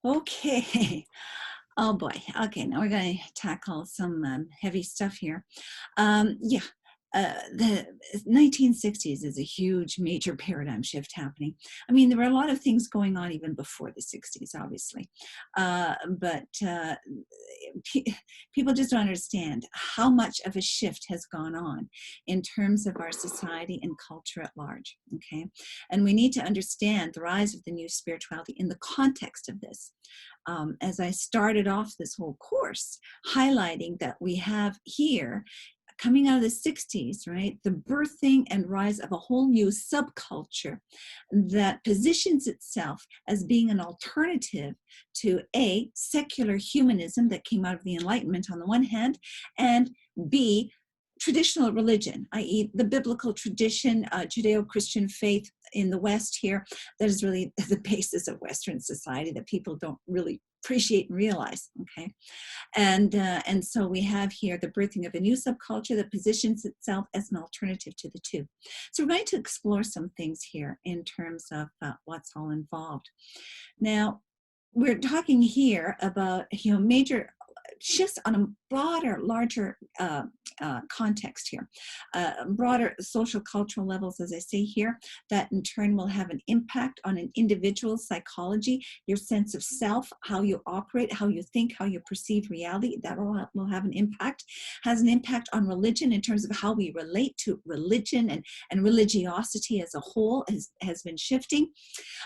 Okay. Oh boy. Okay, now we're going to tackle some heavy stuff here. Yeah, the 1960s is a huge, major paradigm shift happening. I mean, there were a lot of things going on even before the 60s, obviously, but pe- people just don't understand how much of a shift has gone on in terms of our society and culture at large. Okay, and we need to understand the rise of the new spirituality in the context of this. As I started off this whole course, highlighting that we have here, coming out of the 60s, right, the birthing and rise of a whole new subculture that positions itself as being an alternative to A, secular humanism that came out of the Enlightenment on the one hand, and B, traditional religion, i.e., the biblical tradition, Judeo-Christian faith in the West here, that is really the basis of Western society that people don't really appreciate and realize. Okay, and so we have here the birthing of a new subculture that positions itself as an alternative to the two. So we're going to explore some things here in terms of what's all involved. Now, we're talking here about major shifts on a broader, larger context here, broader social cultural levels, as I say here, that in turn will have an impact on an individual's psychology, your sense of self, how you operate, how you think, how you perceive reality. That will have an impact, has an impact on religion in terms of how we relate to religion, and religiosity as a whole has been shifting.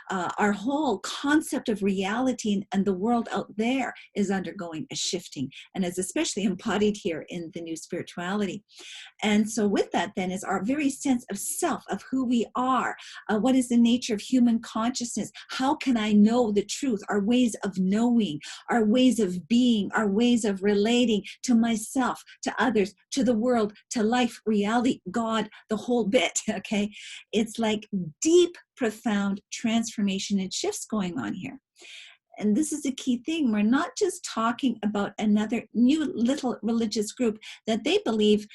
Our whole concept of reality and the world out there is undergoing a shifting, and is especially embodied here in the new spirituality. And so with that then is our very sense of self, of who we are, what is the nature of human consciousness, how can I know the truth, our ways of knowing, our ways of being, our ways of relating to myself, to others, to the world, to life, reality, God, the whole bit. Okay, it's like deep, profound transformation and shifts going on here. And this is a key thing. We're not just talking about another new little religious group that they believe,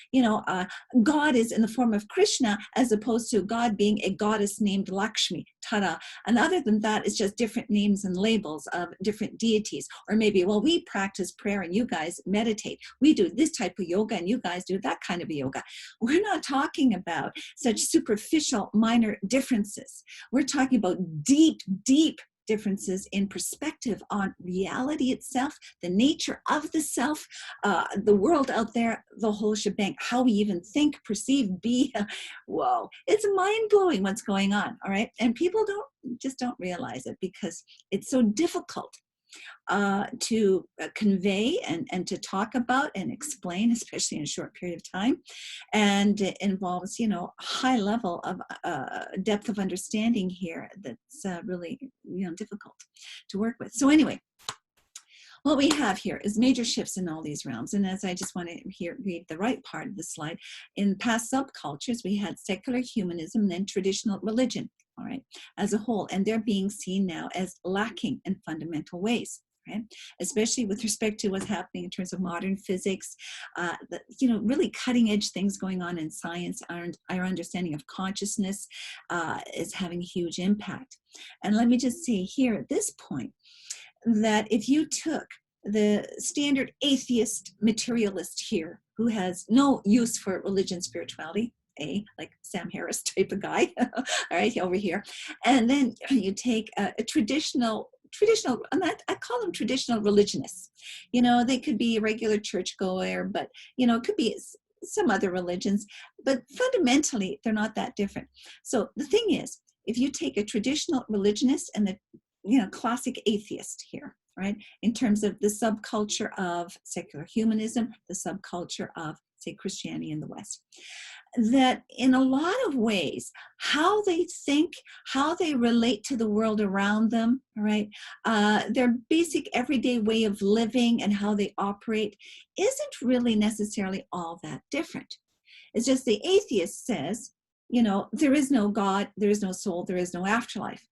God is in the form of Krishna, as opposed to God being a goddess named Lakshmi, Tara. And other than that, it's just different names and labels of different deities. Or maybe, well, we practice prayer and you guys meditate. We do this type of yoga and you guys do that kind of yoga. We're not talking about such superficial minor differences. We're talking about deep, deep differences in perspective on reality itself, the nature of the self, the world out there, the whole shebang, how we even think, perceive, be. Whoa, it's mind-blowing what's going on, all right? And people don't realize it because it's so difficult to convey and to talk about and explain, especially in a short period of time. And it involves, a high level of depth of understanding here that's really, difficult to work with. So anyway, what we have here is major shifts in all these realms. And as I just want to read the right part of the slide, in past subcultures, we had secular humanism and then traditional religion, all right, as a whole. And they're being seen now as lacking in fundamental ways. Right? Especially with respect to what's happening in terms of modern physics, really cutting edge things going on in science. Our understanding of consciousness is having a huge impact. And let me just say here at this point that if you took the standard atheist materialist here, who has no use for religion, spirituality, like Sam Harris type of guy, all right, over here, and then you take a traditional, and I call them traditional religionists. They could be a regular churchgoer, but it could be some other religions, but fundamentally they're not that different. So the thing is, if you take a traditional religionist and the classic atheist here, right, in terms of the subculture of secular humanism, the subculture of, say, Christianity in the West, that in a lot of ways, how they think, how they relate to the world around them, right, their basic everyday way of living and how they operate isn't really necessarily all that different. It's just the atheist says, there is no God, there is no soul, there is no afterlife.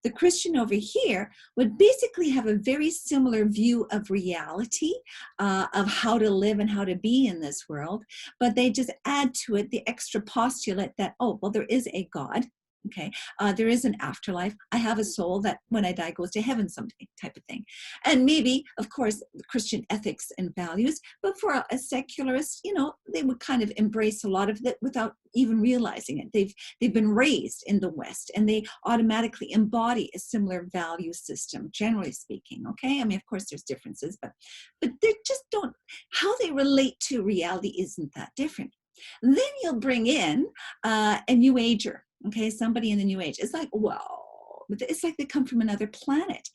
The Christian over here would basically have a very similar view of reality, of how to live and how to be in this world, but they just add to it the extra postulate that, there is a God, Okay, there is an afterlife. I have a soul that when I die goes to heaven someday, type of thing. And maybe, of course, Christian ethics and values, but for a secularist, they would kind of embrace a lot of it without even realizing it. They've been raised in the West, and they automatically embody a similar value system, generally speaking. Okay, I mean, of course, there's differences, but they just don't. How they relate to reality isn't that different. And then you'll bring in a New Ager. Okay, somebody in the New Age. It's like, well, it's like they come from another planet.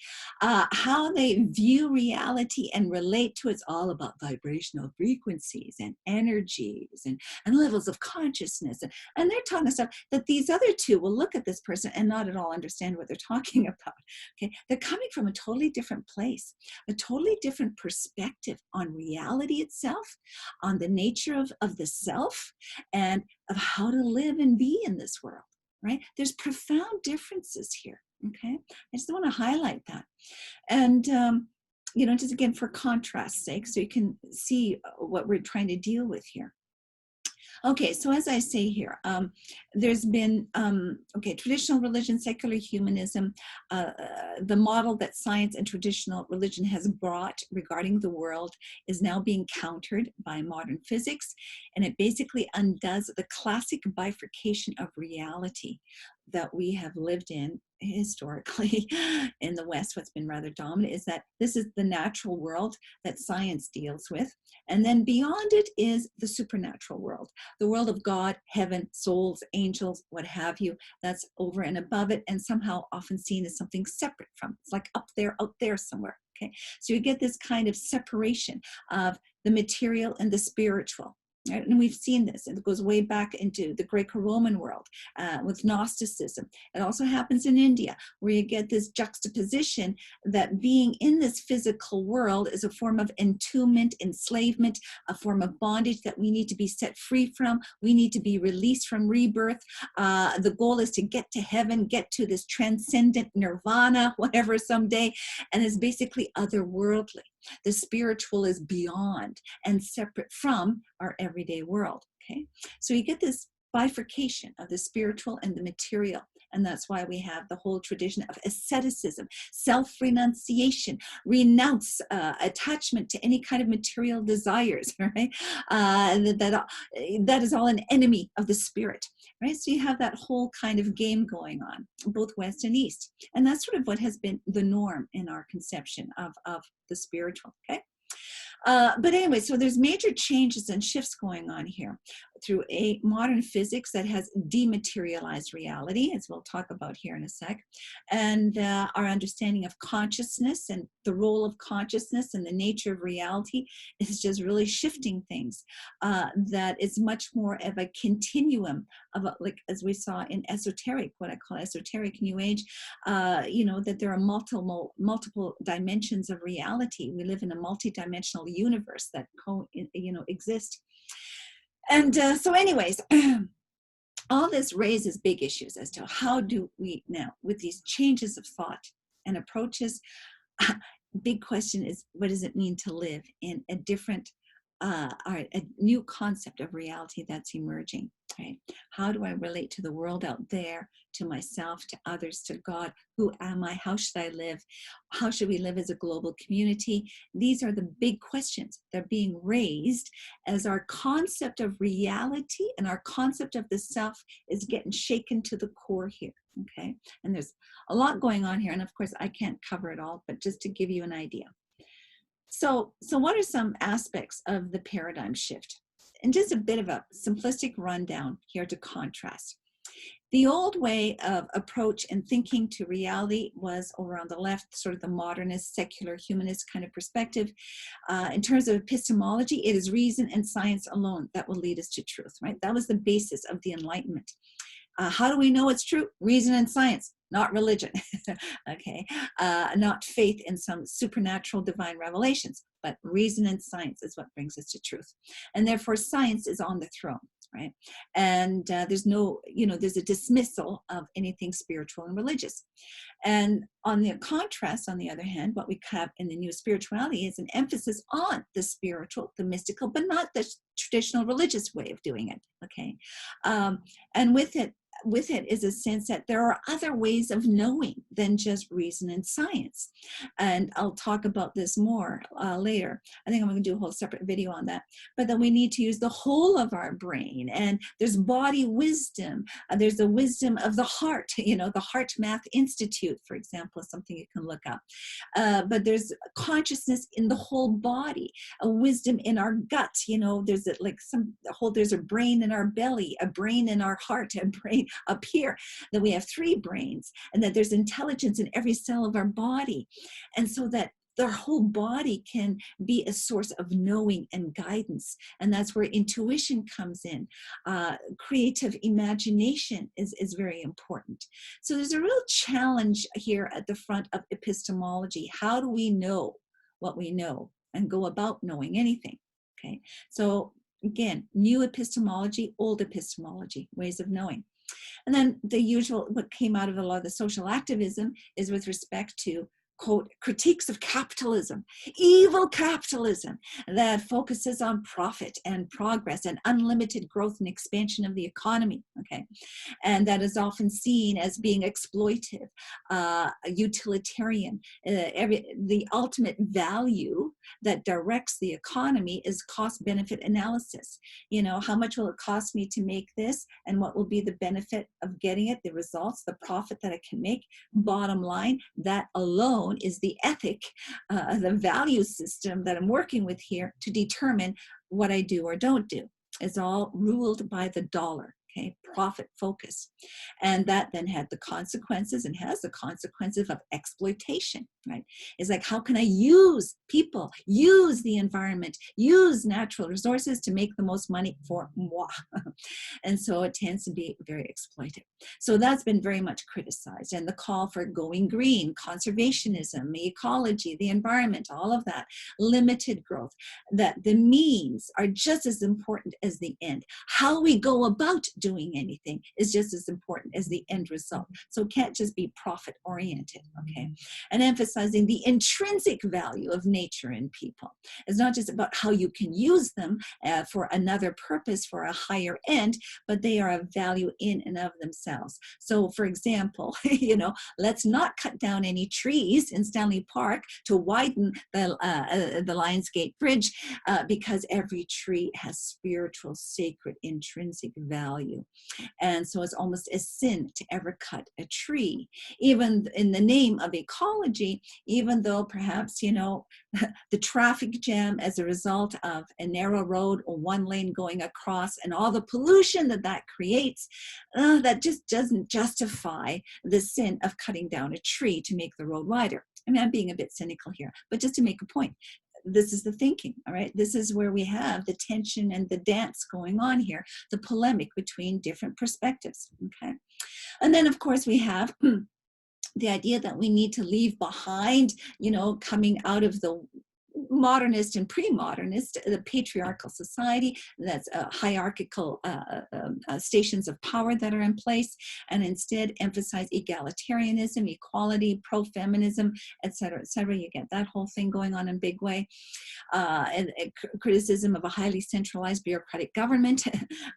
How they view reality and relate to it's all about vibrational frequencies and energies and levels of consciousness. And they're talking stuff that these other two will look at this person and not at all understand what they're talking about. Okay, they're coming from a totally different place, a totally different perspective on reality itself, on the nature of the self, and of how to live and be in this world. Right? There's profound differences here. Okay, I just want to highlight that, and just again for contrast's sake, so you can see what we're trying to deal with here. Okay, so as I say here, there's been, traditional religion, secular humanism, the model that science and traditional religion has brought regarding the world is now being countered by modern physics, and it basically undoes the classic bifurcation of reality that we have lived in historically in the West. What's been rather dominant is that this is the natural world that science deals with, and then beyond it is the supernatural world, the world of God, heaven, souls, angels, what have you. That's over and above it, and somehow often seen as something separate from. It's like up there, out there somewhere. Okay, so you get this kind of separation of the material and the spiritual. Right? And we've seen this. It goes way back into the Greco-Roman world with Gnosticism. It also happens in India, where you get this juxtaposition that being in this physical world is a form of entombment, enslavement, a form of bondage that we need to be set free from. We need to be released from rebirth. The goal is to get to heaven, get to this transcendent nirvana, whatever someday, and is basically otherworldly. The spiritual is beyond and separate from our everyday world. Okay, so you get this bifurcation of the spiritual and the material, and that's why we have the whole tradition of asceticism, self-renunciation, renounce attachment to any kind of material desires. Right, that is all an enemy of the spirit. Right, so you have that whole kind of game going on, both West and East, and that's sort of what has been the norm in our conception of the spiritual. Okay. But anyway, so there's major changes and shifts going on here through a modern physics that has dematerialized reality, as we'll talk about here in a sec, and our understanding of consciousness and the role of consciousness and the nature of reality is just really shifting things. That is much more of a continuum of, like as we saw in esoteric, what I call esoteric New Age, that there are multiple dimensions of reality. We live in a multidimensional universe that exist. And so anyways, all this raises big issues as to how do we now, with these changes of thought and approaches, big question is, what does it mean to live in a different, a new concept of reality that's emerging, right? How do I relate to the world out there, to myself, to others, to God? Who am I? How should I live? How should we live as a global community? These are the big questions that are being raised as our concept of reality and our concept of the self is getting shaken to the core here, okay? And there's a lot going on here, and of course I can't cover it all, but just to give you an idea. So what are some aspects of the paradigm shift? And just a bit of a simplistic rundown here to contrast. The old way of approach and thinking to reality was over on the left, sort of the modernist, secular, humanist kind of perspective. In terms of epistemology, it is reason and science alone that will lead us to truth, right? That was the basis of the Enlightenment. How do we know it's true? Reason and science, not religion, okay? Not faith in some supernatural divine revelations, but reason and science is what brings us to truth. And therefore science is on the throne, right? And there's no, there's a dismissal of anything spiritual and religious. And on the contrast, on the other hand, what we have in the new spirituality is an emphasis on the spiritual, the mystical, but not the traditional religious way of doing it, okay? And with it, with it is a sense that there are other ways of knowing than just reason and science. And I'll talk about this more later. I think I'm going to do a whole separate video on that. But then we need to use the whole of our brain. And there's body wisdom. There's the wisdom of the heart. You know, the Heart Math Institute, for example, is something you can look up. But there's consciousness in the whole body, a wisdom in our gut. You know, there's there's a brain in our belly, a brain in our heart, a brain up here, that we have 3 brains, and that there's intelligence in every cell of our body. And so that their whole body can be a source of knowing and guidance. And that's where intuition comes in. Creative imagination is very important. So there's a real challenge here at the front of epistemology. How do we know what we know and go about knowing anything? Okay, so again, new epistemology, old epistemology, ways of knowing. And then the usual, what came out of a lot of the social activism is with respect to, quote, critiques of capitalism, evil capitalism that focuses on profit and progress and unlimited growth and expansion of the economy, okay? And that is often seen as being exploitive, utilitarian. The ultimate value that directs the economy is cost-benefit analysis. You know, how much will it cost me to make this, and what will be the benefit of getting it, the results, the profit that I can make? Bottom line, that alone is the ethic, the value system that I'm working with here to determine what I do or don't do. It's all ruled by the dollar. Okay, profit focus. And that then had the consequences, and has the consequences of exploitation, right? It's like, how can I use people, use the environment, use natural resources to make the most money for moi? And so it tends to be very exploitive. So that's been very much criticized. And the call for going green, conservationism, ecology, the environment, all of that, limited growth, that the means are just as important as the end. How we go about doing anything is just as important as the end result. So it can't just be profit oriented, okay? And emphasizing the intrinsic value of nature and people. It's not just about how you can use them for another purpose, for a higher end, but they are of value in and of themselves. So for example, you know, let's not cut down any trees in Stanley Park to widen the Lionsgate Bridge, because every tree has spiritual, sacred, intrinsic value. And so it's almost a sin to ever cut a tree, even in the name of ecology, even though perhaps, you know, the traffic jam as a result of a narrow road or one lane going across and all the pollution that creates, that just doesn't justify the sin of cutting down a tree to make the road wider. I mean, I'm being a bit cynical here, but just to make a point. This is the thinking, all right? This is where we have the tension and the dance going on here, the polemic between different perspectives, okay? And then, of course, we have the idea that we need to leave behind, you know, coming out of the modernist and pre-modernist, the patriarchal society, that's hierarchical stations of power that are in place, and instead emphasize egalitarianism, equality, pro-feminism, et cetera, et cetera. You get that whole thing going on in a big way. And criticism of a highly centralized bureaucratic government,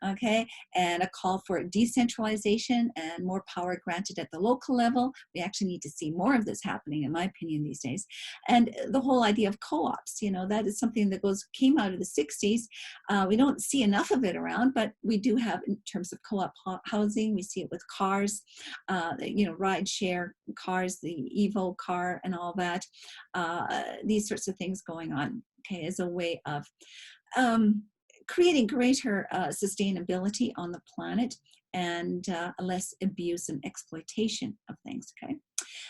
okay, and a call for decentralization and more power granted at the local level. We actually need to see more of this happening, in my opinion, these days. And the whole idea of co-ops, you know, that is something that came out of the 60s. We don't see enough of it around, but we do have in terms of co-op housing. We see it with cars, you know, ride share cars, the Evo car and all that. These sorts of things going on, okay, as a way of creating greater sustainability on the planet and less abuse and exploitation of things, okay?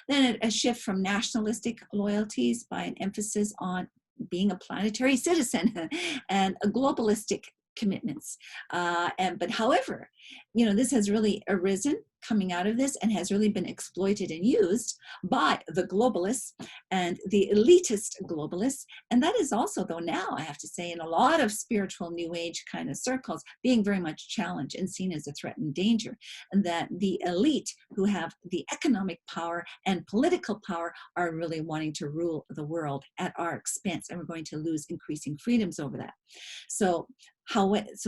Then a shift from nationalistic loyalties by an emphasis on being a planetary citizen and a globalistic commitments. But however, you know, this has really arisen coming out of this and has really been exploited and used by the globalists and the elitist globalists. And that is also, though, now I have to say, in a lot of spiritual new age kind of circles, being very much challenged and seen as a threat and danger. And that the elite who have the economic power and political power are really wanting to rule the world at our expense, and we're going to lose increasing freedoms over that. So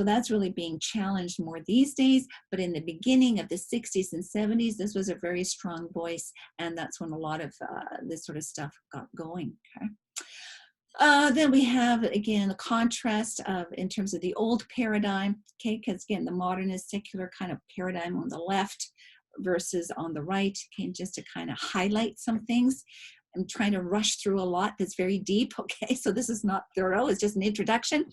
that's really being challenged more these days, but in the beginning of the 60s and 70s, this was a very strong voice, and that's when a lot of this sort of stuff got going. Okay. Then we have, again, a contrast of, in terms of the old paradigm, okay, because again, the modernist secular kind of paradigm on the left versus on the right, okay, just to kind of highlight some things. I'm trying to rush through a lot that's very deep, okay, so this is not thorough, it's just an introduction.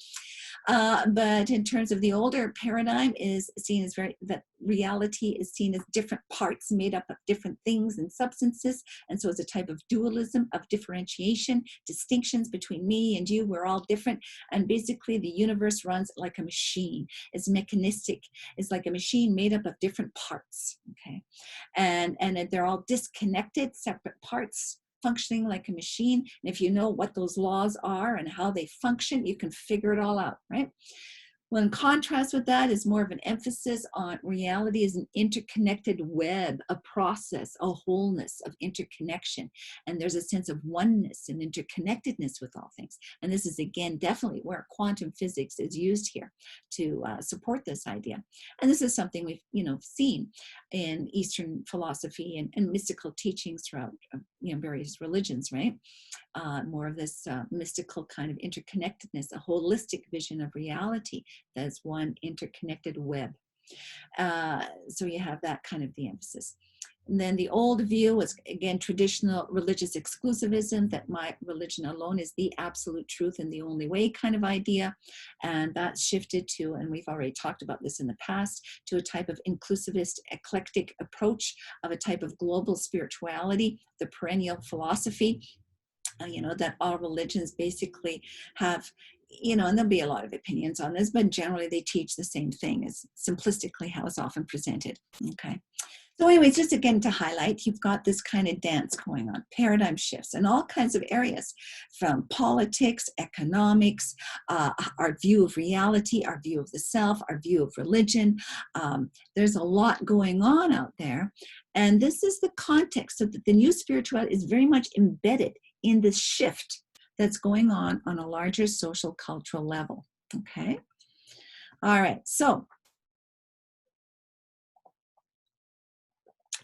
But in terms of the older paradigm, is seen as that reality is seen as different parts made up of different things and substances, and so it's a type of dualism, of differentiation, distinctions between me and you, we're all different, and basically the universe runs like a machine. It's mechanistic, it's like a machine made up of different parts, okay, and they're all disconnected, separate parts, functioning like a machine. And if you know what those laws are and how they function, you can figure it all out, right? Well, in contrast with that is more of an emphasis on reality as an interconnected web, a process, a wholeness of interconnection. And there's a sense of oneness and interconnectedness with all things. And this is, again, definitely where quantum physics is used here to support this idea. And this is something we've, seen in Eastern philosophy and mystical teachings throughout, various religions, right? More of this mystical kind of interconnectedness, a holistic vision of reality as one interconnected web. So you have that kind of the emphasis. And then the old view was, again, traditional religious exclusivism, that my religion alone is the absolute truth and the only way kind of idea. And that shifted to, and we've already talked about this in the past, to a type of inclusivist, eclectic approach of a type of global spirituality, the perennial philosophy, that all religions basically have, and there'll be a lot of opinions on this, but generally they teach the same thing, as simplistically how it's often presented, okay? So anyways, just again to highlight, you've got this kind of dance going on, paradigm shifts in all kinds of areas, from politics, economics, our view of reality, our view of the self, our view of religion. There's a lot going on out there. And this is the context, so that the new spirituality is very much embedded in this shift that's going on a larger social cultural level, okay? All right, so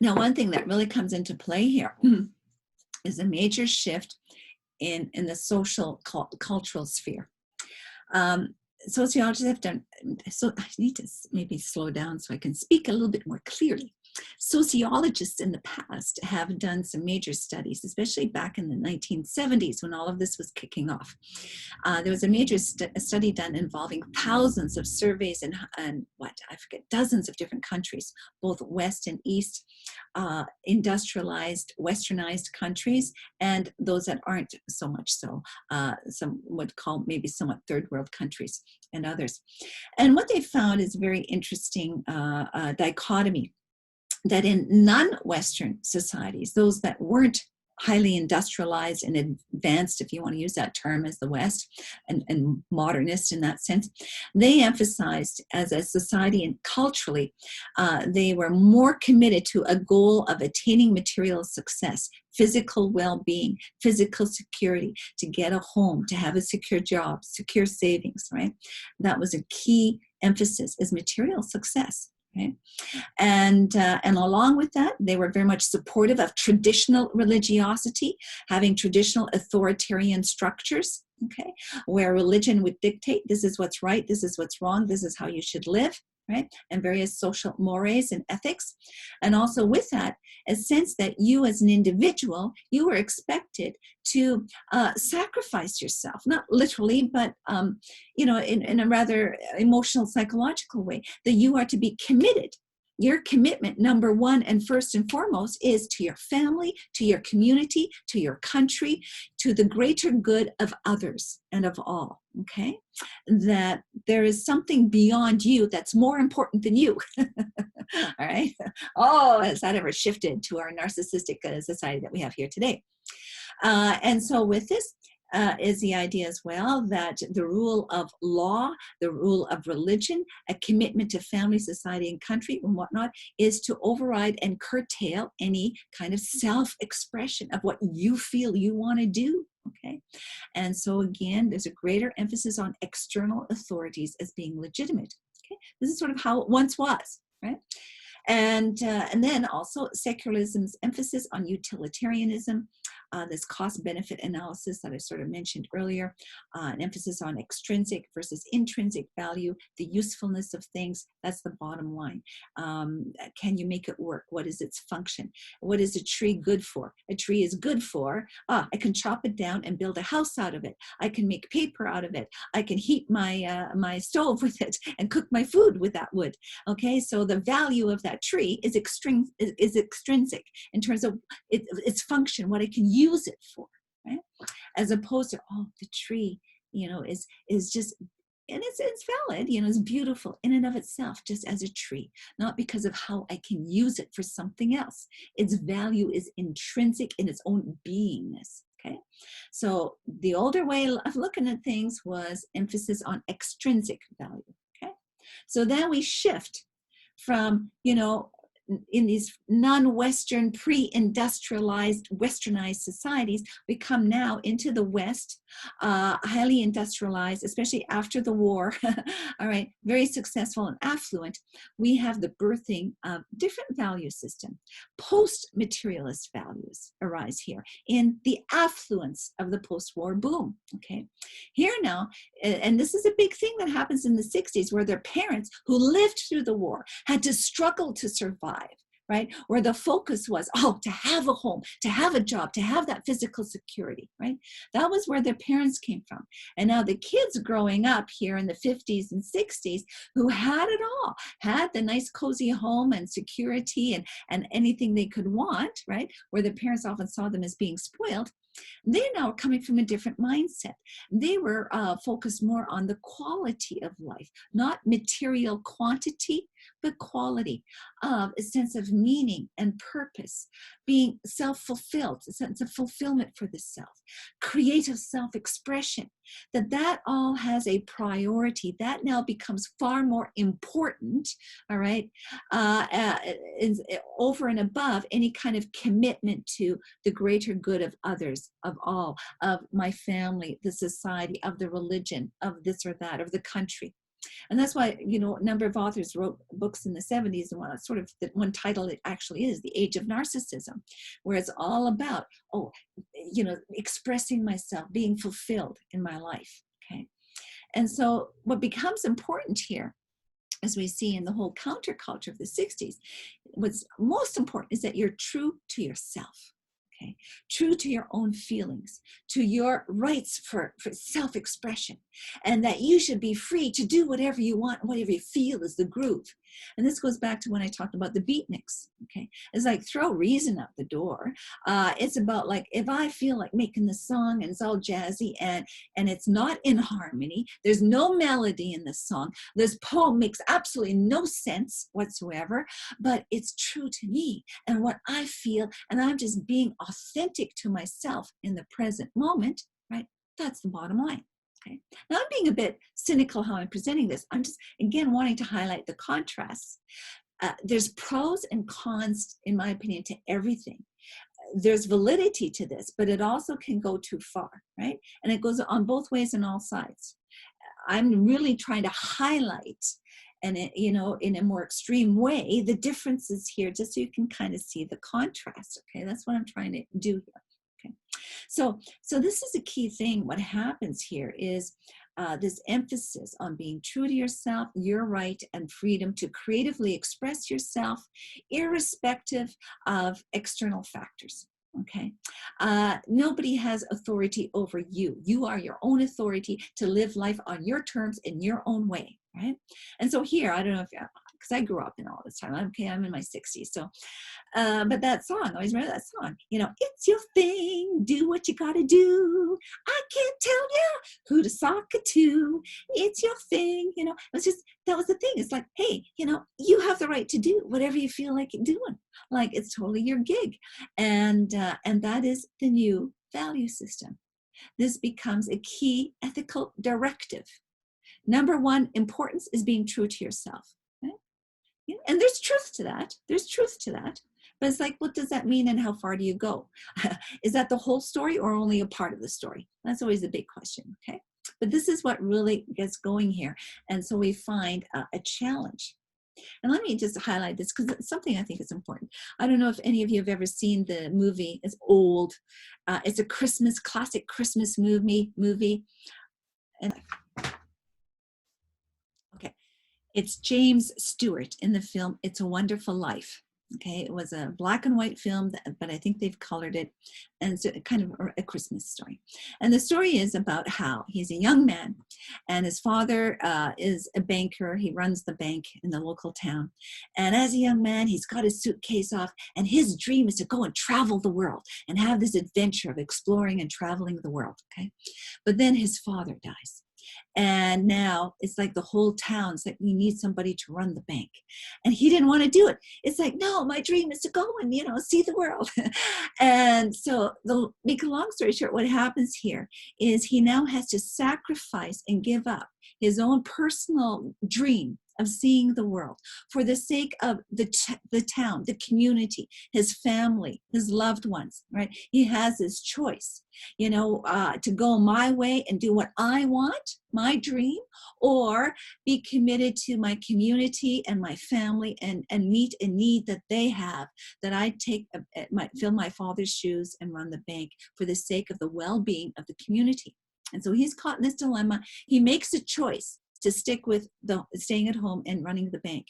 now one thing that really comes into play here is a major shift in the social cultural sphere. Sociologists have done, so I need to maybe slow down so I can speak a little bit more clearly. Sociologists in the past have done some major studies, especially back in the 1970s when all of this was kicking off. There was a major study done involving thousands of surveys and dozens of different countries, both West and East, industrialized, westernized countries, and those that aren't so much so, some would call maybe somewhat third world countries and others. And what they found is a very interesting dichotomy, that in non-Western societies, those that weren't highly industrialized and advanced, if you want to use that term, as the West, and modernist in that sense, they emphasized as a society and culturally, they were more committed to a goal of attaining material success, physical well-being, physical security, to get a home, to have a secure job, secure savings, right? That was a key emphasis, is material success. Right? And along with that, they were very much supportive of traditional religiosity, having traditional authoritarian structures, okay, where religion would dictate, this is what's right, this is what's wrong, this is how you should live, right? And various social mores and ethics. And also with that, a sense that you as an individual, you were expected to sacrifice yourself, not literally, but in a rather emotional, psychological way, that you are to be committed your commitment, number one and first and foremost, is to your family, to your community, to your country, to the greater good of others and of all, okay? That there is something beyond you that's more important than you. All right? Oh, has that ever shifted to our narcissistic society that we have here today? And so with this, is the idea as well that the rule of law, the rule of religion, a commitment to family, society, and country and whatnot is to override and curtail any kind of self-expression of what you feel you want to do. Okay. And so again, there's a greater emphasis on external authorities as being legitimate. Okay. This is sort of how it once was, right? And then also secularism's emphasis on utilitarianism, this cost-benefit analysis that I sort of mentioned earlier, an emphasis on extrinsic versus intrinsic value, the usefulness of things, that's the bottom line. Can you make it work? What is its function? What is a tree good for? A tree is good for, I can chop it down and build a house out of it. I can make paper out of it. I can heat my stove with it and cook my food with that wood. Okay, so the value of that tree is extrinsic in terms of its function, what I can use it for, right? As opposed to, the tree, is just, and it's valid, it's beautiful in and of itself, just as a tree, not because of how I can use it for something else. Its value is intrinsic in its own beingness. Okay, so the older way of looking at things was emphasis on extrinsic value. Okay, so then we shift from, in these non-Western, pre-industrialized, westernized societies, we come now into the West, highly industrialized, especially after the war, all right, very successful and affluent. We have the birthing of different value system. Post-materialist values arise here in the affluence of the post-war boom, okay? Here now, and this is a big thing that happens in the 60s, where their parents who lived through the war had to struggle to survive, right? Where the focus was, to have a home, to have a job, to have that physical security, right? That was where their parents came from. And now the kids growing up here in the 50s and 60s who had it all, had the nice cozy home and security and anything they could want, right? Where the parents often saw them as being spoiled. They now are coming from a different mindset. They were focused more on the quality of life, not material quantity, but quality of a sense of meaning and purpose, being self-fulfilled, a sense of fulfillment for the self, creative self-expression, that all has a priority. That now becomes far more important, all right, over and above any kind of commitment to the greater good of others, of all, of my family, the society, of the religion, of this or that, of the country. And that's why, a number of authors wrote books in the 70s, and one title it actually is The Age of Narcissism, where it's all about, expressing myself, being fulfilled in my life, okay? And so what becomes important here, as we see in the whole counterculture of the 60s, what's most important is that you're true to yourself. Okay. True to your own feelings, to your rights for self-expression, and that you should be free to do whatever you want, whatever you feel is the groove. And this goes back to when I talked about the beatniks. Okay, it's like throw reason out the door. It's about like, if I feel like making the song and it's all jazzy and it's not in harmony, there's no melody in the song, this poem makes absolutely no sense whatsoever, but it's true to me and what I feel, and I'm just being authentic to myself in the present moment, right? That's the bottom line. Okay. Now I'm being a bit cynical how I'm presenting this. I'm just, again, wanting to highlight the contrasts. There's pros and cons, in my opinion, to everything. There's validity to this, but it also can go too far, right? And it goes on both ways and all sides. I'm really trying to highlight, and in a more extreme way, the differences here, just so you can kind of see the contrast. Okay, that's what I'm trying to do here. Okay, so this is a key thing. What happens here is this emphasis on being true to yourself, your right and freedom to creatively express yourself, irrespective of external factors. Okay, nobody has authority over you. You are your own authority to live life on your terms in your own way, right? And so here, I don't know if because I grew up in all this time. Okay, I'm in my 60s. So, but that song, I always remember that song, you know, it's your thing, do what you gotta do. I can't tell you who to sock it to. It's your thing, you know. It's just, that was the thing. It's like, hey, you know, you have the right to do whatever you feel like doing. Like, it's totally your gig. And that is the new value system. This becomes a key ethical directive. Number one, importance is being true to yourself. Okay? Yeah, and there's truth to that. There's truth to that. But it's like, what does that mean and how far do you go? Is that the whole story or only a part of the story? That's always the big question, okay? But this is what really gets going here. And so we find a challenge. And let me just highlight this because it's something I think is important. I don't know if any of you have ever seen the movie. It's old. It's a classic Christmas movie. And okay, it's James Stewart in the film It's a Wonderful Life. Okay, it was a black and white film, but I think they've colored it, and it's kind of a Christmas story. And the story is about how he's a young man, and his father is a banker. He runs the bank in the local town. And as a young man, he's got his suitcase off, and his dream is to go and travel the world and have this adventure of exploring and traveling the world. Okay, but then his father dies. And now it's like the whole town's like, we need somebody to run the bank. And he didn't want to do it. It's like, no, my dream is to go and, you know, see the world. And so, make a long story short, what happens here is he now has to sacrifice and give up his own personal dream of seeing the world for the sake of the town, the community, his family, his loved ones, right? He has his choice, you know, to go my way and do what I want, my dream, or be committed to my community and my family and meet a need that they have, that I fill my father's shoes and run the bank for the sake of the well-being of the community. And so he's caught in this dilemma. He makes a choice to stick with staying at home and running the bank.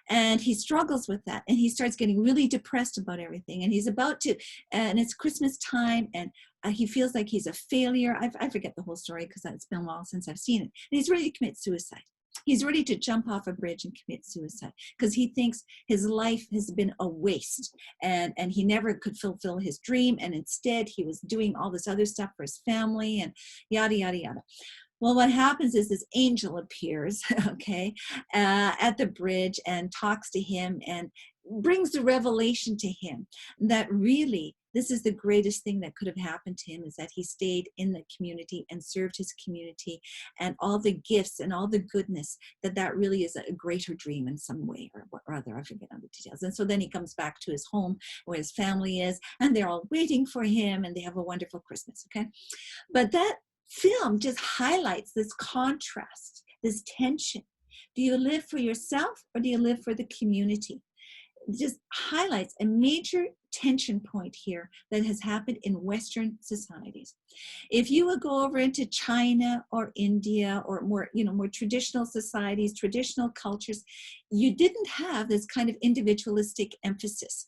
And he struggles with that, and he starts getting really depressed about everything. And he's about to, and it's Christmas time, and he feels like he's a failure. I forget the whole story because it's been a while since I've seen it. And he's ready to commit suicide. He's ready to jump off a bridge and commit suicide because he thinks his life has been a waste, and he never could fulfill his dream. And instead, he was doing all this other stuff for his family and yada, yada, yada. Well, what happens is this angel appears, okay, at the bridge and talks to him and brings the revelation to him that really this is the greatest thing that could have happened to him, is that he stayed in the community and served his community, and all the gifts and all the goodness, that really is a greater dream in some way or other. I forget all the details. And so then he comes back to his home where his family is, and they're all waiting for him, and they have a wonderful Christmas, okay? But that film just highlights this contrast, this tension. Do you live for yourself or do you live for the community? It just highlights a major tension point here that has happened in Western societies. If you would go over into China or India or more traditional societies, traditional cultures, you didn't have this kind of individualistic emphasis.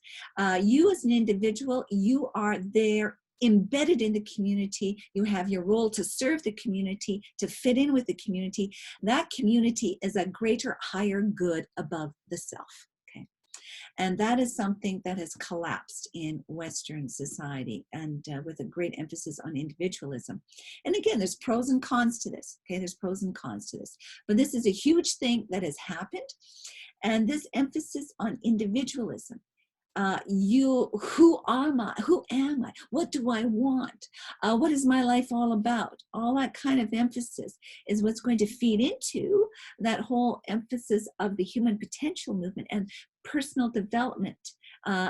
You as an individual, you are there embedded in the community. You have your role to serve the community, to fit in with the community. That community is a greater, higher good above the self. Okay, and that is something that has collapsed in Western society, and with a great emphasis on individualism. And again, there's pros and cons to this. Okay, there's pros and cons to this, but this is a huge thing that has happened, and this emphasis on individualism. Who am I? What do I want? What is my life all about? All that kind of emphasis is what's going to feed into that whole emphasis of the human potential movement and personal development,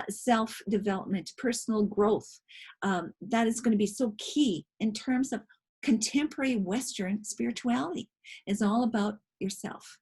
self-development, personal growth. That is going to be so key in terms of contemporary Western spirituality. It's all about yourself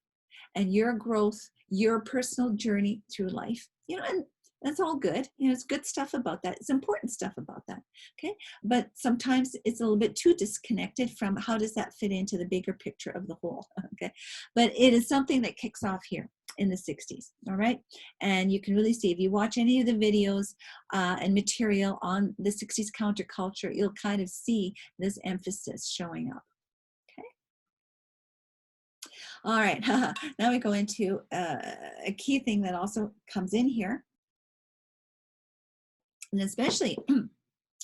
and your growth, your personal journey through life, and that's all good. It's good stuff about that. It's important stuff about that. Okay. But sometimes it's a little bit too disconnected from how does that fit into the bigger picture of the whole. Okay. But it is something that kicks off here in the 60s. All right. And you can really see if you watch any of the videos and material on the 60s counterculture, you'll kind of see this emphasis showing up. All right. Now we go into a key thing that also comes in here, and especially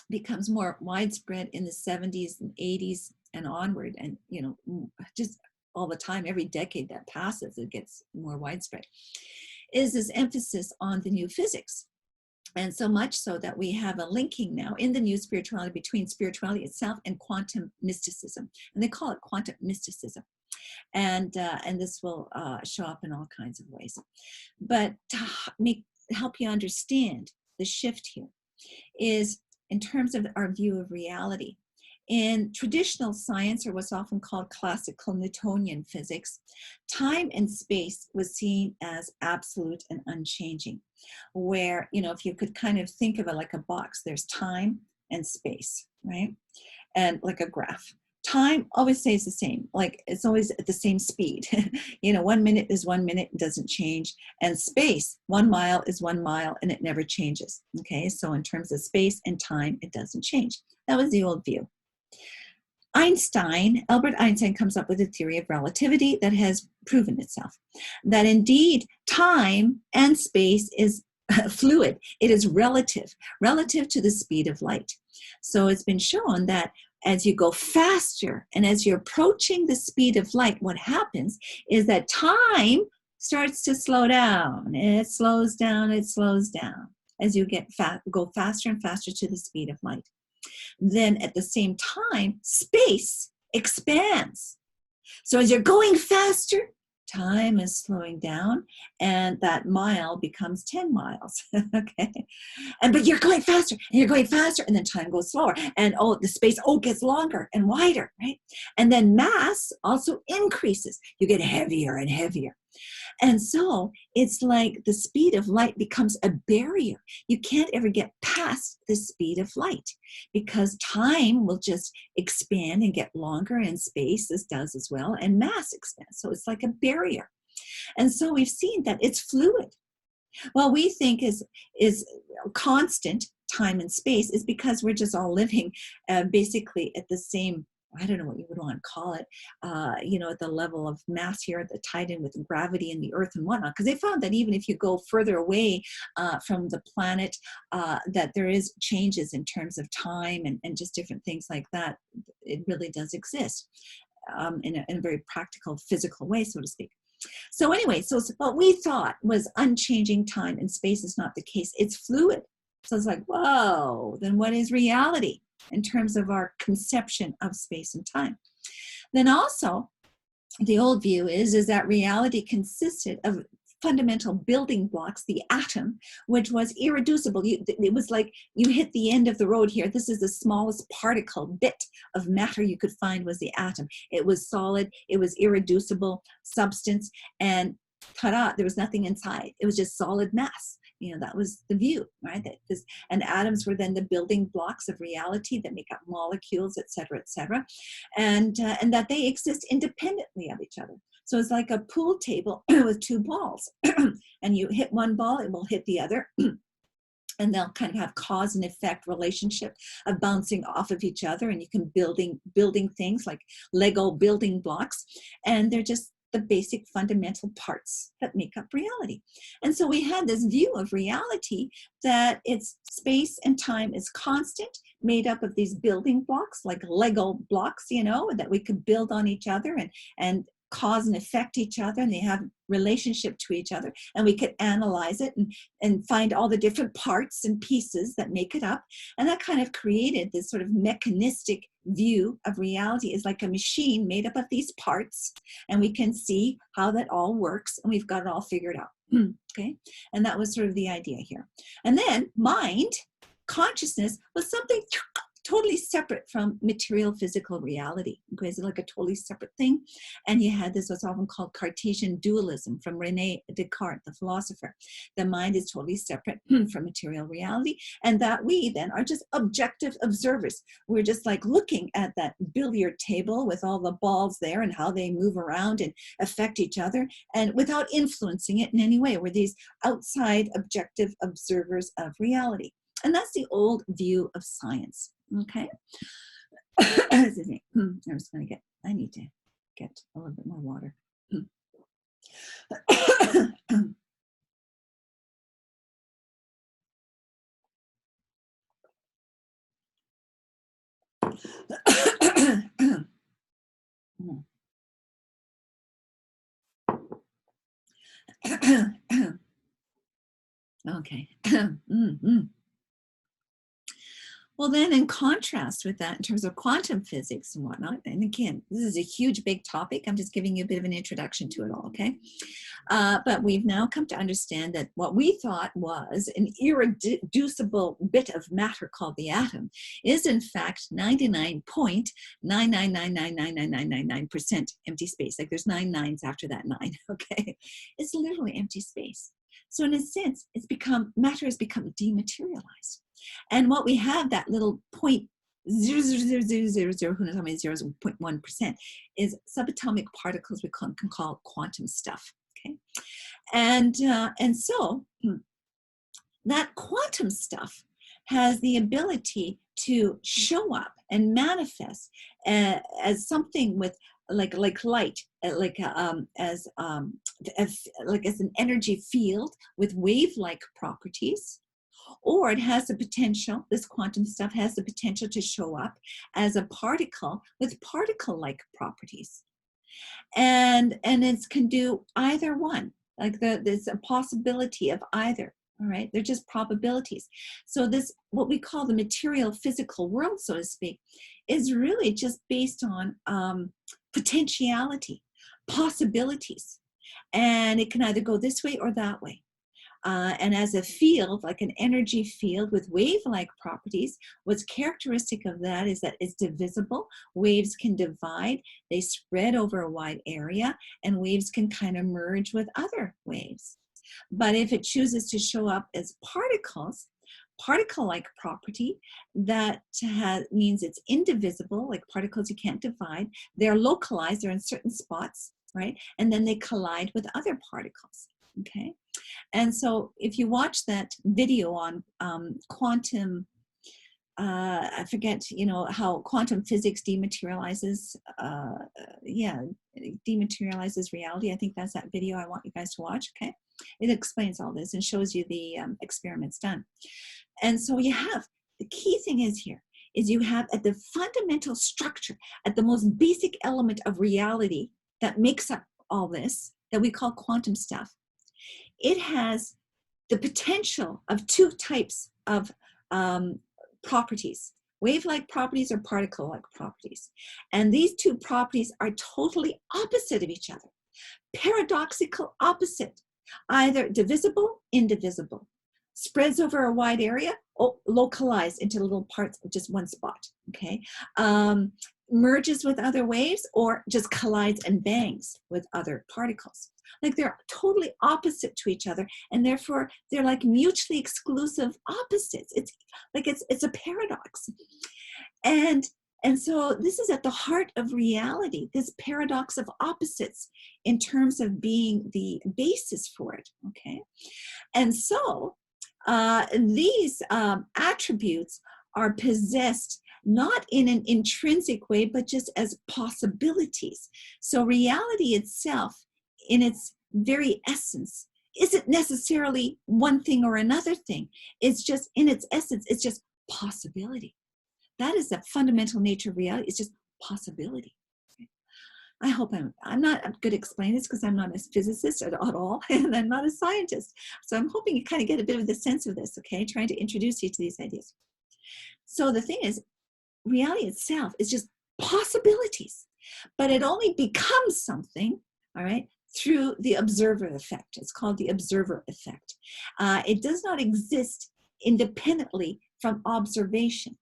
becomes more widespread in the 70s and 80s and onward, and just all the time, every decade that passes, it gets more widespread, is this emphasis on the new physics. And so much so that we have a linking now in the new spirituality between spirituality itself and quantum mysticism. And they call it quantum mysticism. And this will show up in all kinds of ways. But to help you understand the shift here is in terms of our view of reality. In traditional science, or what's often called classical Newtonian physics, time and space was seen as absolute and unchanging, where, if you could kind of think of it like a box, there's time and space, right? And like a graph. Time always stays the same, like it's always at the same speed. 1 minute is 1 minute, it doesn't change. And space, 1 mile is 1 mile, and it never changes. Okay, so in terms of space and time, it doesn't change. That was the old view. Albert Einstein comes up with a theory of relativity that has proven itself, that indeed time and space is fluid. It is relative to the speed of light. So it's been shown that as you go faster and as you're approaching the speed of light, what happens is that time starts to slow down. It slows down as you go faster and faster to the speed of light. Then at the same time, space expands. So as you're going faster, time is slowing down, and that mile becomes 10 miles. Okay. But you're going faster, and then time goes slower. And the space gets longer and wider, right? And then mass also increases. You get heavier and heavier. And so it's like the speed of light becomes a barrier. You can't ever get past the speed of light because time will just expand and get longer, and space does as well, and mass expands. So it's like a barrier. And so we've seen that it's fluid. What we think is constant, time and space, is because we're just all living basically at the same, I don't know what you would want to call it, at the level of mass here, the tied in with gravity and the earth and whatnot. Because they found that even if you go further away from the planet, that there is changes in terms of time and just different things like that. It really does exist in a very practical, physical way, so to speak. So anyway, so what we thought was unchanging time and space is not the case. It's fluid. So it's like, whoa, then what is reality in terms of our conception of space and time? Then also, the old view is that reality consisted of fundamental building blocks, the atom, which was irreducible. It was like you hit the end of the road here. This is the smallest particle bit of matter you could find was the atom. It was solid, it was irreducible substance, and ta-da, there was nothing inside. It was just solid mass. That was the view, right? And atoms were then the building blocks of reality that make up molecules, et cetera, and that they exist independently of each other. So it's like a pool table with two balls, and you hit one ball, it will hit the other. And they'll kind of have cause and effect relationship of bouncing off of each other, and you can building things like Lego building blocks, and they're just the basic fundamental parts that make up reality. And so we had this view of reality that it's space and time is constant, made up of these building blocks, like Lego blocks, that we could build on each other and cause and affect each other, and they have relationship to each other, and we could analyze it and find all the different parts and pieces that make it up. And that kind of created this sort of mechanistic view of reality, is like a machine made up of these parts, and we can see how that all works, and we've got it all figured out. Okay, and that was sort of the idea here. And then mind, consciousness, was something totally separate from material physical reality. Okay, so like a totally separate thing. And you had this what's often called Cartesian dualism from Rene Descartes, the philosopher. The mind is totally separate from material reality, and that we then are just objective observers. We're just like looking at that billiard table with all the balls there and how they move around and affect each other, and without influencing it in any way. We're these outside objective observers of reality. And that's the old view of science. Okay. Excuse me. I need to get a little bit more water. Okay. Mm. Well, then, in contrast with that, in terms of quantum physics and whatnot, and again, this is a huge, big topic. I'm just giving you a bit of an introduction to it all, okay? But we've now come to understand that what we thought was an irreducible bit of matter called the atom is, in fact, 99.999999999% empty space. Like there's 9 nines after that 9, okay? It's literally empty space. So in a sense, matter has become dematerialized. And what we have, that little point 0.00000, who knows how many zeros, 0.1%, is subatomic particles we can call quantum stuff. Okay, and so that quantum stuff has the ability to show up and manifest as something with like light, as an energy field with wave-like properties. Or it has the potential, this quantum stuff has the potential to show up as a particle with particle-like properties. And it can do either one. Like there's a possibility of either. All right, they're just probabilities. So this, what we call the material physical world, so to speak, is really just based on potentiality, possibilities. And it can either go this way or that way. And as a field, like an energy field with wave-like properties, what's characteristic of that is that it's divisible. Waves can divide, they spread over a wide area, and waves can kind of merge with other waves. But if it chooses to show up as particles, particle-like property, that means it's indivisible, like particles you can't divide. They're localized, they're in certain spots, right? And then they collide with other particles, okay? And so if you watch that video on quantum, I forget, how quantum physics dematerializes, dematerializes reality. I think that's that video I want you guys to watch, okay? It explains all this and shows you the experiments done. And so you have, the key thing is here, is you have at the fundamental structure, at the most basic element of reality that makes up all this, that we call quantum stuff, it has the potential of 2 types of properties, wave-like properties or particle-like properties. And these 2 properties are totally opposite of each other, paradoxical opposite, either divisible, indivisible, spreads over a wide area, localized into little parts of just one spot, okay? Merges with other waves, or just collides and bangs with other particles. Like they're totally opposite to each other, and therefore they're like mutually exclusive opposites. It's like it's a paradox. And so this is at the heart of reality, this paradox of opposites in terms of being the basis for it, okay? And so these attributes are possessed not in an intrinsic way, but just as possibilities. So reality itself, in its very essence, isn't necessarily one thing or another thing. It's just, in its essence, it's just possibility. That is the fundamental nature of reality. It's just possibility. I hope I'm not good at explaining this because I'm not a physicist at all, and I'm not a scientist. So I'm hoping you kind of get a bit of the sense of this, okay? Trying to introduce you to these ideas. So the thing is, reality itself is just possibilities, but it only becomes something, all right, through the observer effect. It's called the observer effect. It does not exist independently from observation.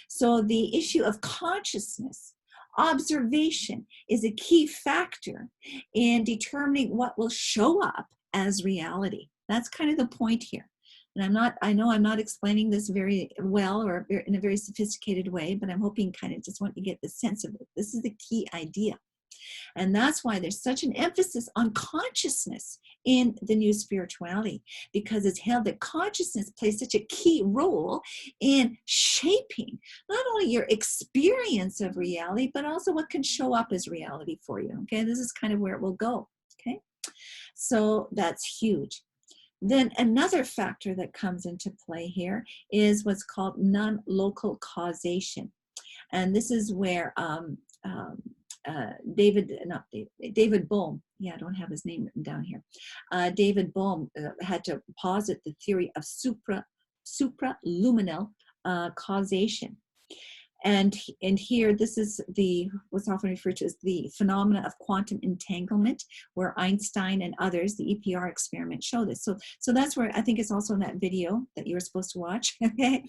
So the issue of consciousness, observation, is a key factor in determining what will show up as reality. That's kind of the point here. And I know I'm not explaining this very well or in a very sophisticated way, but I'm hoping kind of just want you to get the sense of it. This is the key idea. And that's why there's such an emphasis on consciousness in the new spirituality, because it's held that consciousness plays such a key role in shaping not only your experience of reality, but also what can show up as reality for you. Okay, this is kind of where it will go. Okay, so that's huge. Then another factor that comes into play here is what's called non-local causation. And this is where David Bohm, yeah, I don't have his name written down here. David Bohm had to posit the theory of supraluminal causation. And here, this is what's often referred to as the phenomena of quantum entanglement, where Einstein and others, the EPR experiment, show this. So that's where I think it's also in that video that you were supposed to watch. Okay,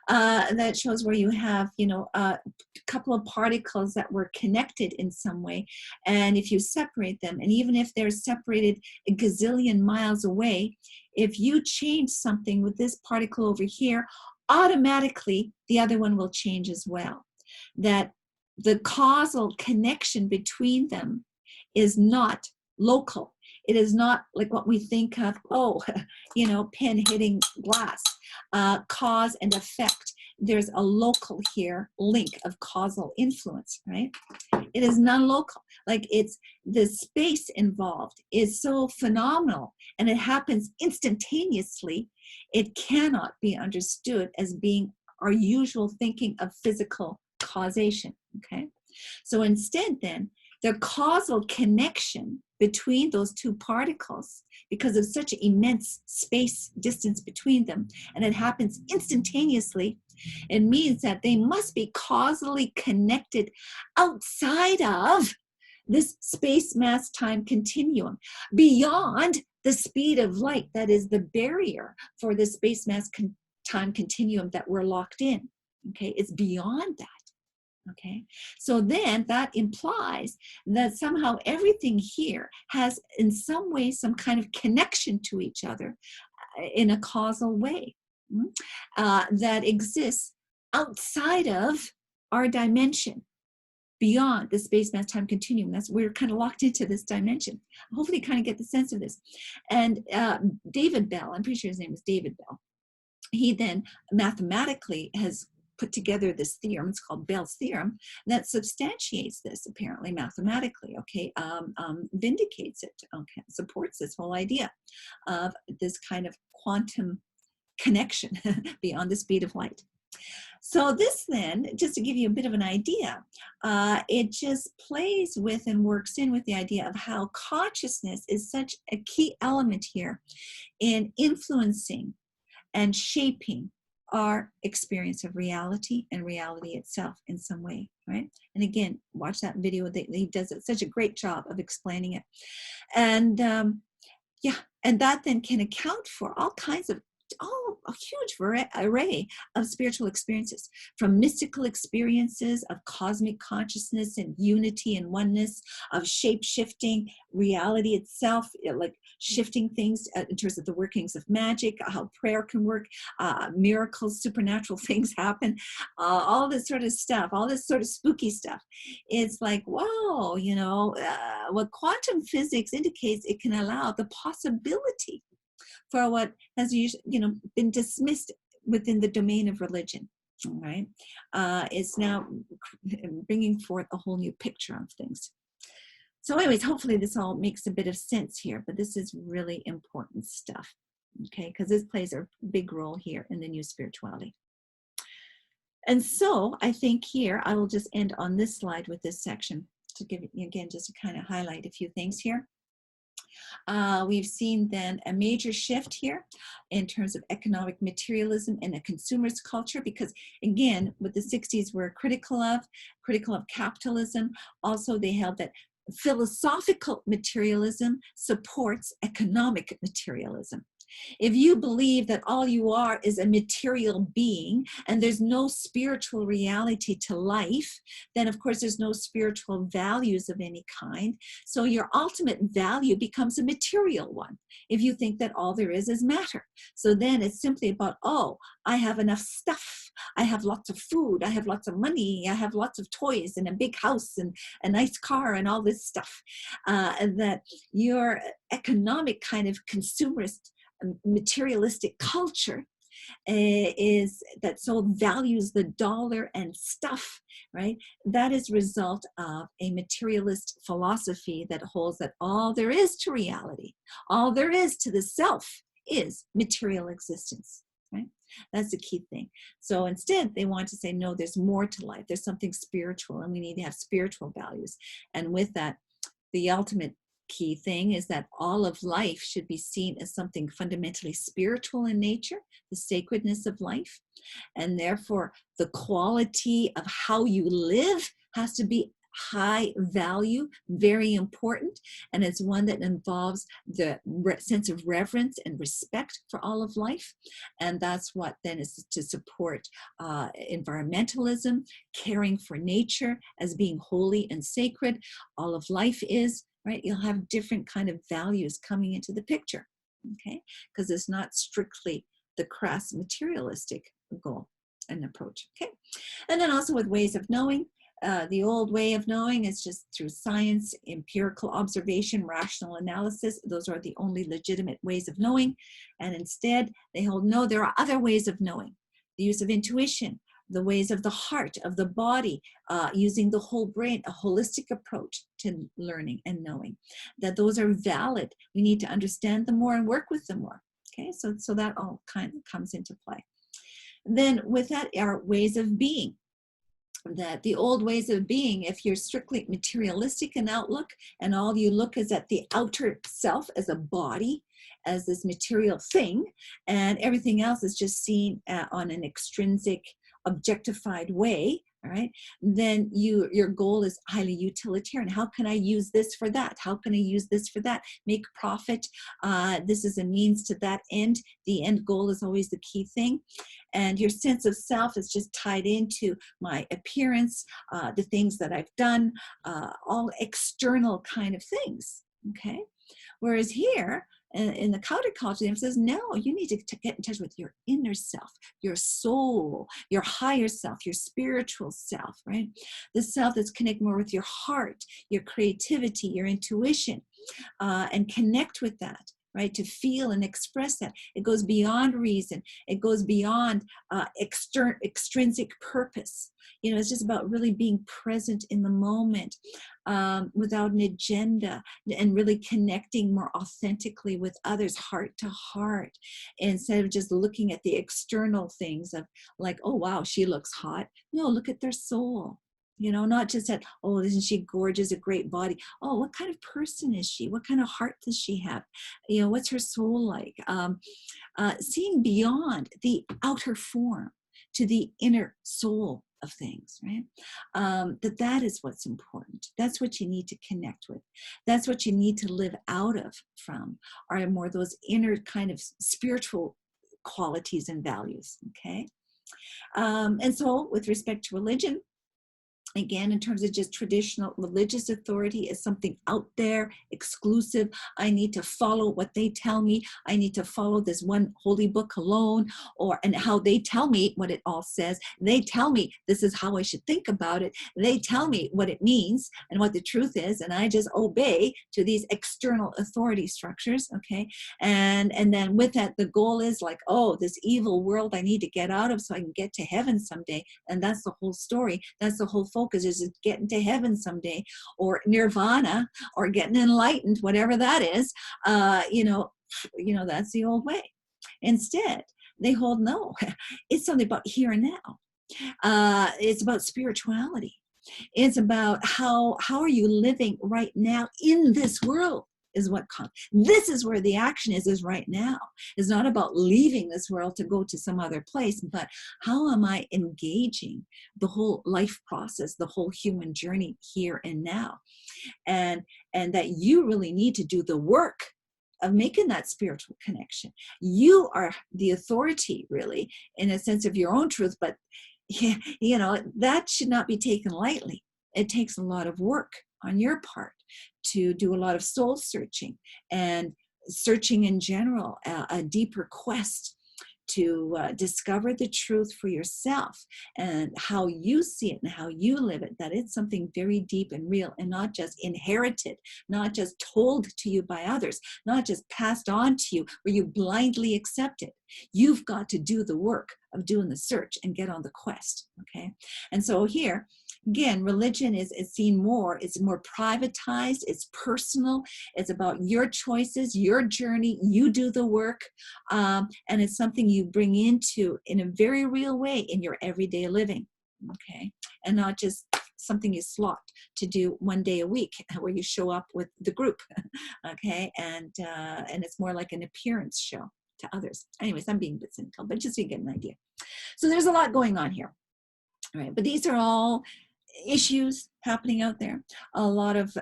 that shows where you have, a couple of particles that were connected in some way, and if you separate them, and even if they're separated a gazillion miles away, if you change something with this particle over here, automatically the other one will change as well. That the causal connection between them is not local. It is not like what we think of, pin hitting glass, cause and effect. There's a local here link of causal influence, right? It is non-local. Like it's the space involved is so phenomenal and it happens instantaneously. It cannot be understood as being our usual thinking of physical causation, okay? So instead then, the causal connection between those two particles, because of such an immense space distance between them, and it happens instantaneously, it means that they must be causally connected outside of this space mass time continuum, beyond the speed of light that is the barrier for the space mass time continuum that we're locked in. Okay, it's beyond that. Okay, so then that implies that somehow everything here has in some way some kind of connection to each other in a causal way that exists outside of our dimension, beyond the space mass time continuum. That's we're kind of locked into this dimension. Hopefully you kind of get the sense of this. And David Bell, I'm pretty sure his name is David Bell, he then mathematically has put together this theorem, it's called Bell's theorem, that substantiates this apparently mathematically, okay, vindicates it, okay, supports this whole idea of this kind of quantum connection beyond the speed of light. So this then, just to give you a bit of an idea, it just plays with and works in with the idea of how consciousness is such a key element here in influencing and shaping our experience of reality and reality itself in some way, right? And again, watch that video. He does such a great job of explaining it. And and that then can account for all kinds of a huge array of spiritual experiences, from mystical experiences of cosmic consciousness and unity and oneness, of shape-shifting reality itself, like shifting things in terms of the workings of magic, how prayer can work, miracles, supernatural things happen, all this sort of stuff, all this sort of spooky stuff. It's like, whoa, what quantum physics indicates, it can allow the possibility for what has been dismissed within the domain of religion, right? It's now bringing forth a whole new picture of things. So anyways, hopefully this all makes a bit of sense here, but this is really important stuff, okay? Because this plays a big role here in the new spirituality. And so I think here, I will just end on this slide with this section to give you, again, just to kind of highlight a few things here. We've seen then a major shift here in terms of economic materialism and a consumerist culture, because again, what the 60s were critical of capitalism. Also, they held that philosophical materialism supports economic materialism. If you believe that all you are is a material being and there's no spiritual reality to life, then of course there's no spiritual values of any kind. So your ultimate value becomes a material one if you think that all there is matter. So then it's simply about, oh, I have enough stuff. I have lots of food. I have lots of money. I have lots of toys and a big house and a nice car and all this stuff. That your economic kind of consumerist materialistic culture is that so values the dollar and stuff, right? That is a result of a materialist philosophy that holds that all there is to reality, all there is to the self is material existence, right? That's the key thing. So instead, they want to say, no, there's more to life. There's something spiritual, and we need to have spiritual values. And with that, the ultimate key thing is that all of life should be seen as something fundamentally spiritual in nature, the sacredness of life. And therefore, the quality of how you live has to be high value, very important, and it's one that involves the sense of reverence and respect for all of life. And that's what then is to support environmentalism, caring for nature as being holy and sacred. All of life is, right? You'll have different kind of values coming into the picture, okay? Because it's not strictly the crass materialistic goal and approach, okay? And then also with ways of knowing, the old way of knowing is just through science, empirical observation, rational analysis. Those are the only legitimate ways of knowing. And instead, they hold, no, there are other ways of knowing. The use of intuition, the ways of the heart, of the body, using the whole brain, a holistic approach to learning and knowing. That those are valid. We need to understand them more and work with them more. Okay, so that all kind of comes into play. Then with that are ways of being. That the old ways of being, if you're strictly materialistic in outlook and all you look is at the outer self as a body, as this material thing, and everything else is just seen on an extrinsic, objectified way, all right, then your goal is highly utilitarian. How can I use this for that? How can I use this for that? Make profit. This is a means to that end. The end goal is always the key thing. And your sense of self is just tied into my appearance, the things that I've done, all external kind of things, okay? Whereas here, in the counterculture, it says, no, you need to get in touch with your inner self, your soul, your higher self, your spiritual self, right? The self that's connected more with your heart, your creativity, your intuition, and connect with that, right? To feel and express that. It goes beyond reason. It goes beyond extrinsic purpose. You know, it's just about really being present in the moment without an agenda, and really connecting more authentically with others, heart to heart, instead of just looking at the external things of like, oh, wow, she looks hot. No, look at their soul. You know, not just that, oh, isn't she gorgeous, a great body. Oh, what kind of person is she? What kind of heart does she have? You know, what's her soul like? Seeing beyond the outer form to the inner soul of things, right? That is what's important. That's what you need to connect with. That's what you need to live out of from, are more those inner kind of spiritual qualities and values, okay? And so with respect to religion, again, in terms of just traditional religious authority is something out there, exclusive. I need to follow what they tell me. I need to follow this one holy book alone, and how they tell me what it all says. They tell me this is how I should think about it. They tell me what it means and what the truth is, and I just obey to these external authority structures, okay? And then with that, the goal is like, oh, this evil world I need to get out of so I can get to heaven someday. And that's the whole story. That's the whole focus, is getting to heaven someday, or nirvana, or getting enlightened, whatever that is. You know, that's the old way. Instead, they hold, no, it's something about here and now. It's about spirituality. It's about how are you living right now in this world is what counts. This is where the action is right now. It's not about leaving this world to go to some other place, but how am I engaging the whole life process, the whole human journey here and now? And that you really need to do the work of making that spiritual connection. You are the authority, really, in a sense of your own truth, but you know, that should not be taken lightly. It takes a lot of work on your part to do a lot of soul searching and searching in general, a deeper quest discover the truth for yourself and how you see it and how you live it, that it's something very deep and real and not just inherited, not just told to you by others, not just passed on to you where you blindly accept it. You've got to do the work of doing the search and get on the quest, okay? And so here, again, religion is seen more, it's more privatized, it's personal, it's about your choices, your journey, you do the work, and it's something you bring into in a very real way in your everyday living, okay? And not just something you slot to do one day a week where you show up with the group, okay? And it's more like an appearance show to others. Anyways, I'm being a bit cynical, but just so you get an idea. So there's a lot going on here, right? But these are all issues happening out there, a lot of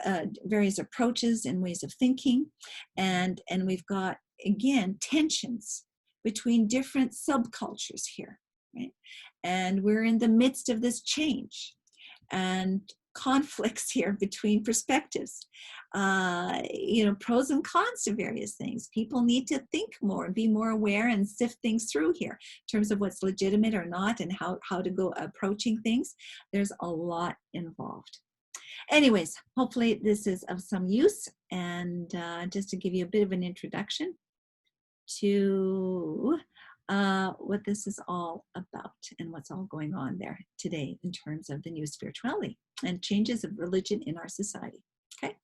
various approaches and ways of thinking, and we've got, again, tensions between different subcultures here, right? And we're in the midst of this change and conflicts here between perspectives, pros and cons to various things. People need to think more and be more aware and sift things through here in terms of what's legitimate or not and how to go approaching things. There's a lot involved. Anyways, hopefully this is of some use, and just to give you a bit of an introduction to what this is all about and what's all going on there today in terms of the new spirituality and changes of religion in our society. Okay.